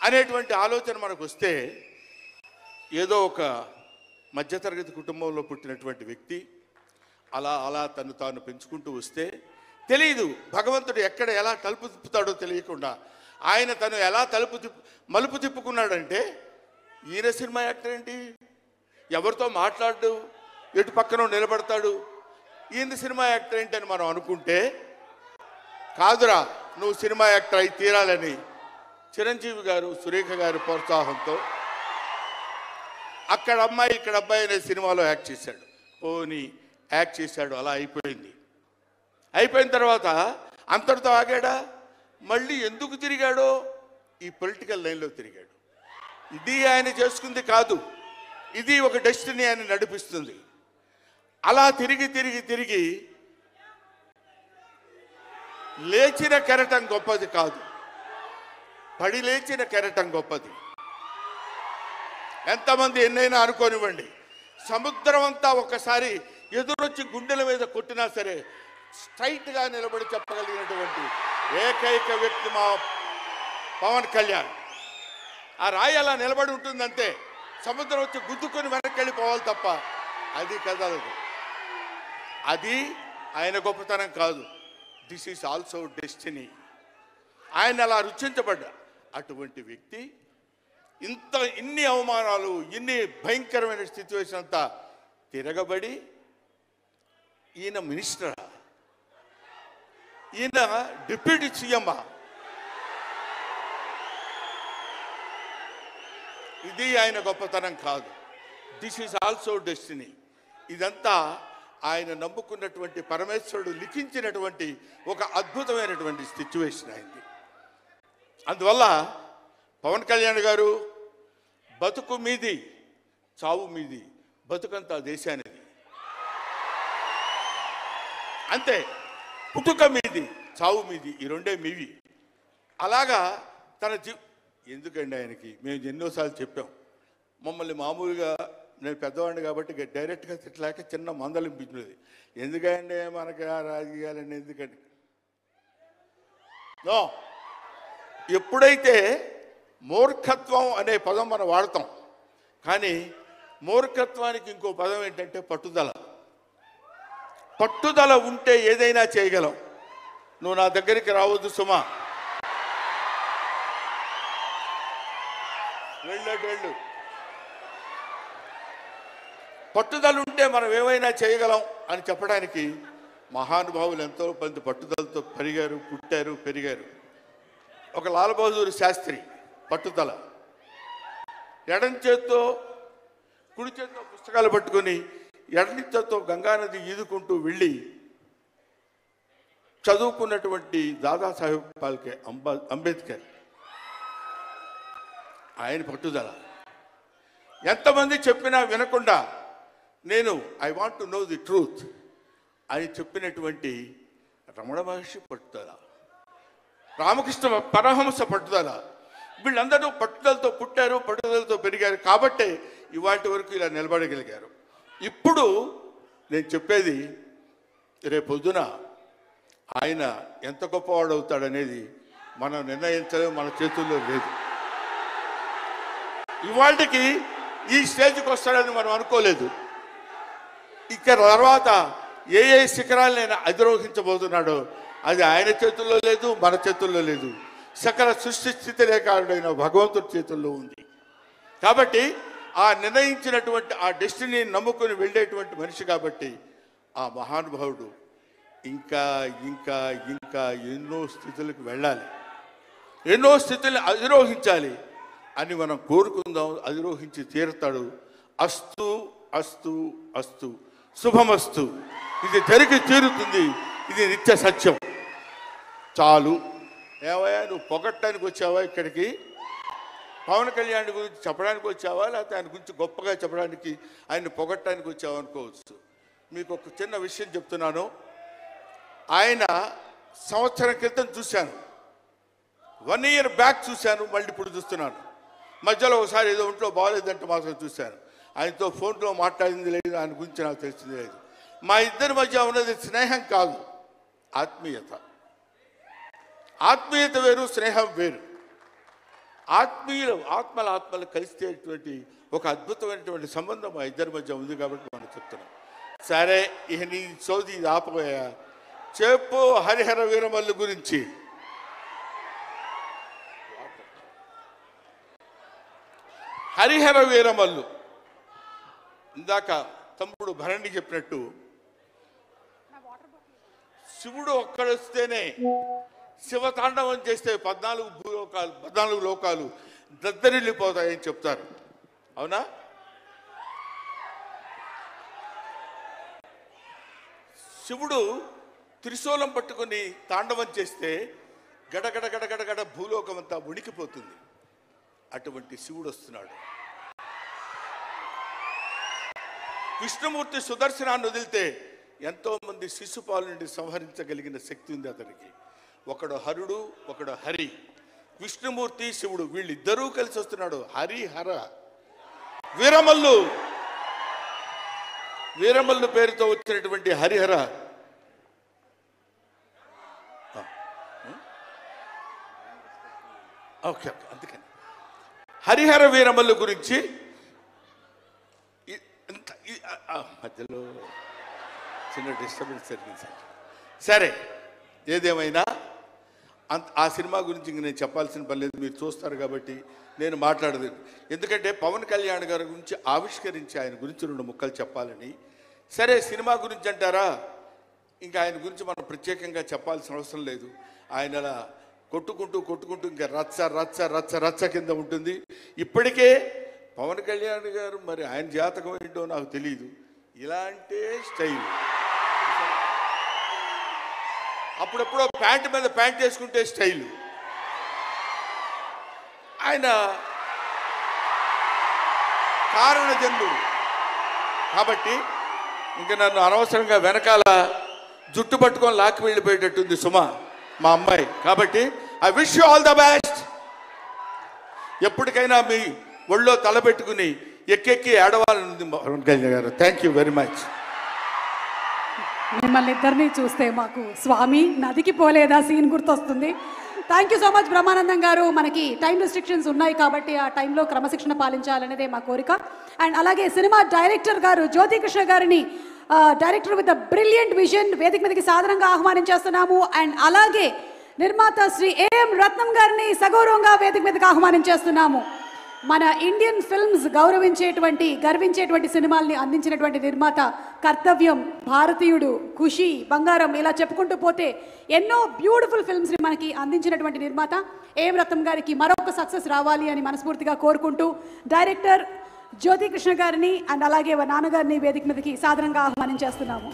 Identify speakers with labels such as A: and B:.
A: అనేటువంటి ఆలోచన మనకు వస్తే, ఏదో ఒక మధ్యతరగతి కుటుంబంలో పుట్టినటువంటి వ్యక్తి అలా అలా తను తాను పెంచుకుంటూ వస్తే తెలియదు భగవంతుడు ఎక్కడ ఎలా తలుపు తిప్పుతాడో తెలియకుండా ఆయన తను ఎలా మలుపు తిప్పుకున్నాడంటే, ఈయన సినిమా యాక్టర్ ఏంటి, ఎవరితో మాట్లాడు, ఎటు పక్కన నిలబడతాడు, ఈయన సినిమా యాక్టర్ ఏంటి అని మనం అనుకుంటే, కాదురా నువ్వు సినిమా యాక్టర్ అయి తీరాలని చిరంజీవి గారు సురేఖ గారి ప్రోత్సాహంతో అక్కడ అమ్మాయి ఇక్కడ అబ్బాయి అనే సినిమాలో యాక్ట్ చేశాడు. పోనీ యాక్ట్ చేశాడు, అలా అయిపోయింది. అయిపోయిన తర్వాత అంతటితో ఆగాడా, మళ్ళీ ఎందుకు తిరిగాడో ఈ పొలిటికల్ లైన్లో తిరిగాడు. ఇది ఆయన చేసుకుంది కాదు, ఇది ఒక డెస్టినీ ఆయన నడిపిస్తుంది. అలా తిరిగి తిరిగి తిరిగి లేచిన కెరటం గొప్పది కాదు, పడి లేచిన కెరటం గొప్పది. ఎంతమంది ఎన్నైనా అనుకోనివ్వండి, సముద్రం అంతా ఒక్కసారి ఎదురొచ్చి గుండెల మీద కొట్టినా సరే స్ట్రైట్గా నిలబడి చెప్పగలిగినటువంటి ఏకైక వ్యక్తి మా పవన్ కళ్యాణ్. ఆ రాయి అలా నిలబడి ఉంటుందంతే, సముద్రం వచ్చి గుద్దుకొని వెనక్కి వెళ్ళిపోవాలి తప్ప అది కదలదు. అది ఆయన గొప్పతనం కాదు, దిస్ ఈజ్ ఆల్సో డెస్టినీ. ఆయన అలా రుచించబడ్డా అటువంటి వ్యక్తి ఇన్ని అవమానాలు, ఇన్ని భయంకరమైన సిచ్యువేషన్ అంతా తిరగబడి ఈయన మినిస్టరా, ఈయన డిప్యూటీ సీఎమ్మా, ఇది ఆయన గొప్పతనం కాదు, దిస్ ఈజ్ ఆల్సో డెస్టినీ. ఇదంతా ఆయన నమ్ముకున్నటువంటి పరమేశ్వరుడు లిఖించినటువంటి ఒక అద్భుతమైనటువంటి సిచ్యువేషన్ అయింది. అందువల్ల పవన్ కళ్యాణ్ గారు బతుకు మీది చావు మీది, బతుకంతా దేశానిది అంతే. పుట్టుక మీది చావు మీది, ఈ రెండే మీవి. అలాగా తన ఎందుకండి ఆయనకి మేము ఎన్నోసార్లు చెప్పాం, మమ్మల్ని మామూలుగా నేను పెద్దవాడిని కాబట్టి డైరెక్ట్గా తిట్టలేక చిన్న మందలింపించినది, ఎందుకంటే మనకి ఆ రాజకీయాలన్నీ ఎందుకండి. నో, ఎప్పుడైతే మూర్ఖత్వం అనే పదం మనం వాడతాం, కానీ మూర్ఖత్వానికి ఇంకో పదం ఏంటంటే పట్టుదల. పట్టుదల ఉంటే ఏదైనా చేయగలం. నువ్వు నా దగ్గరికి రావద్దు సుమా, వెళ్ళు. పట్టుదల ఉంటే మనం ఏమైనా చేయగలం అని చెప్పడానికి మహానుభావులు ఎంతో మంది పట్టుదలతో పుట్టారు, పెరిగారు. ఒక లాల్ బహదూర్ శాస్త్రి పట్టుదల, ఎడం చేత్తో కుడి చేత్తో పుస్తకాలు పట్టుకొని ఎడని చేత్తో గంగానది ఈదుకుంటూ వెళ్ళి చదువుకున్నటువంటి దాదాసాహెబ్ ఫాల్కే అంబేద్కర్, ఆయన పట్టుదల. ఎంతమంది చెప్పినా వినకుండా నేను I want to know the truth అని చెప్పినటువంటి రమణ మహర్షి పట్టుదల, రామకృష్ణ పరమహంస పట్టుదల. వీళ్ళందరూ పట్టుదలతో పుట్టారు, పట్టుదలతో పెరిగారు కాబట్టే ఇవాటి వరకు ఇలా నిలబడగలిగారు. ఇప్పుడు నేను చెప్పేది, రేపొద్దున ఆయన ఎంత గొప్పవాడు అవుతాడనేది మనం నిర్ణయించడం మన చేతుల్లో లేదు. ఇవాళకి ఈ స్టేజ్కి వస్తాడని మనం అనుకోలేదు. ఇక తర్వాత ఏ శిఖరాలను ఆయన అధిరోహించబోతున్నాడో అది ఆయన చేతుల్లో లేదు, మన చేతుల్లో లేదు. సకల సృష్టి స్థితి రేఖారుడైన భగవంతుడి చేతుల్లో ఉంది. కాబట్టి ఆ నిర్ణయించినటువంటి ఆ డెస్టినీని నమ్ముకొని వెళ్ళేటువంటి మనిషి కాబట్టి ఆ మహానుభావుడు ఇంకా ఇంకా ఇంకా ఎన్నో స్థితులకు వెళ్ళాలి, ఎన్నో స్థితులను అధిరోహించాలి అని మనం కోరుకుందాం. అధిరోహించి తీరుతాడు. అస్తు అస్తు అస్తు, శుభమస్తు. ఇది జరిగి తీరుతుంది, ఇది నిత్య సత్యం. చాలు. ఏవయ్యా నువ్వు పొగట్టడానికి వచ్చావా ఇక్కడికి? పవన్ కళ్యాణ్ గురించి చెప్పడానికి వచ్చావా, లేకపోతే ఆయన గురించి గొప్పగా చెప్పడానికి, ఆయన్ని పొగట్టడానికి వచ్చావా అనుకోవచ్చు. మీకు ఒక చిన్న విషయం చెప్తున్నాను. ఆయన సంవత్సరం క్రితం చూశాను, 1 year బ్యాక్ చూశాను, మళ్ళీ ఇప్పుడు చూస్తున్నాను. మధ్యలో ఒకసారి ఏదో ఒంట్లో బాగోలేదంటే మాత్రం చూశాను. ఆయనతో ఫోన్లో మాట్లాడింది లేదు, ఆయన గురించి నాకు తెలిసింది లేదు. మా ఇద్దరి మధ్య ఉన్నది స్నేహం కాదు, ఆత్మీయత. ఆత్మీయత వేరు, స్నేహం వేరు. ఆత్మలు కలిసేటువంటి ఒక అద్భుతమైనటువంటి సంబంధం మా ఇద్దరి మధ్య ఉంది కాబట్టి మనం చెప్తున్నాం. సరే, ఇక నీ సోది ఆపబోయా, చెప్పు హరిహర వీరమల్లు గురించి. హరిహర వీరమల్లు ఇందాక తమ్ముడు భరణి చెప్పినట్టు శివుడు ఒక్కడొస్తేనే శివతాండవం చేస్తే 14 లోకాలు దద్దరిల్లిపోతాయని చెప్తారు. అవునా? శివుడు త్రిశూలం పట్టుకుని తాండవం చేస్తే గడగడ గడగడగడ భూలోకం అంతా ఉణికిపోతుంది. అటువంటి శివుడు వస్తున్నాడు. విష్ణుమూర్తి సుదర్శనాన్ని వదిలితే ఎంతో మంది శిశుపాల నుండి సంహరించగలిగిన శక్తి ఉంది అతనికి. ఒకడు హరుడు, ఒకడు హరి. విష్ణుమూర్తి శివుడు వీళ్ళిద్దరూ కలిసి వస్తున్నాడు. హరిహర వీరమల్లు పేరుతో వచ్చినటువంటి హరిహర ఓకే, అందుకని హరిహర వీరమల్లు గురించి మధ్యలో చిన్న డిస్టర్బెన్స్ జరిగింది. సరే, ఏదేమైనా ఆ సినిమా గురించి ఇంక నేను చెప్పాల్సిన పని లేదు, మీరు చూస్తారు కాబట్టి నేను మాట్లాడదు. ఎందుకంటే పవన్ కళ్యాణ్ గారి గురించి ఆవిష్కరించి ఆయన గురించి 2 ముక్కలు చెప్పాలని. సరే, సినిమా గురించి అంటారా, ఇంకా ఆయన గురించి మనం ప్రత్యేకంగా చెప్పాల్సిన అవసరం లేదు. ఆయన అలా కొట్టుకుంటూ ఇంకా రచ్చ కింద ఉంటుంది. ఇప్పటికే పవన్ కళ్యాణ్ గారు మరి ఆయన జాతకం ఏంటో నాకు తెలియదు, ఇలాంటి స్టైల్. అప్పుడప్పుడు ప్యాంటు మీద ప్యాంట్ వేసుకుంటే స్టైల్. ఆయన కారణ జన్ముడు కాబట్టి ఇంకా నన్ను అనవసరంగా వెనకాల జుట్టు పట్టుకొని లాక్కి వెళ్ళిపోయేటట్టుంది సుమ మా అమ్మాయి. కాబట్టి I wish you all the best. ఎప్పటికైనా మీ ఒళ్ళో తలపెట్టుకుని ఎక్కెక్కి ఏడవాలనుంది పవన్ కళ్యాణ్ గారు. Thank you very much.
B: మిమ్మల్ని ఇద్దరిని చూస్తే మాకు స్వామి నదికి పోలేదా సీన్ గుర్తొస్తుంది. Thank you so much Brahmanandam గారు. మనకి టైం రెస్ట్రిక్షన్స్ ఉన్నాయి కాబట్టి ఆ టైంలో క్రమశిక్షణ పాలించాలనేదే మా కోరిక. అండ్ అలాగే సినిమా డైరెక్టర్ గారు జ్యోతి కృష్ణ గారిని, డైరెక్టర్ విత్ బ్రిలియంట్ విజన్, వేదిక మీదకి సాధారణంగా ఆహ్వానించేస్తున్నాము. అండ్ అలాగే నిర్మాత శ్రీ ఏఎం రత్నం గారిని సగౌరవంగా వేదిక మీదకి ఆహ్వానించేస్తున్నాము. మన ఇండియన్ ఫిల్మ్స్ గర్వించేటువంటి సినిమాల్ని అందించినటువంటి నిర్మాత, కర్తవ్యం, భారతీయుడు, ఖుషి, బంగారం, ఇలా చెప్పుకుంటూ పోతే ఎన్నో బ్యూటిఫుల్ ఫిల్మ్స్ని మనకి అందించినటువంటి నిర్మాత ఏఎం రత్నం గారికి మరొక సక్సెస్ రావాలి అని మనస్ఫూర్తిగా కోరుకుంటూ డైరెక్టర్ జ్యోతి కృష్ణ గారిని అండ్ అలాగే నాన్నగారిని వేదిక మీదకి సాధారణంగా ఆహ్వానించేస్తున్నాము.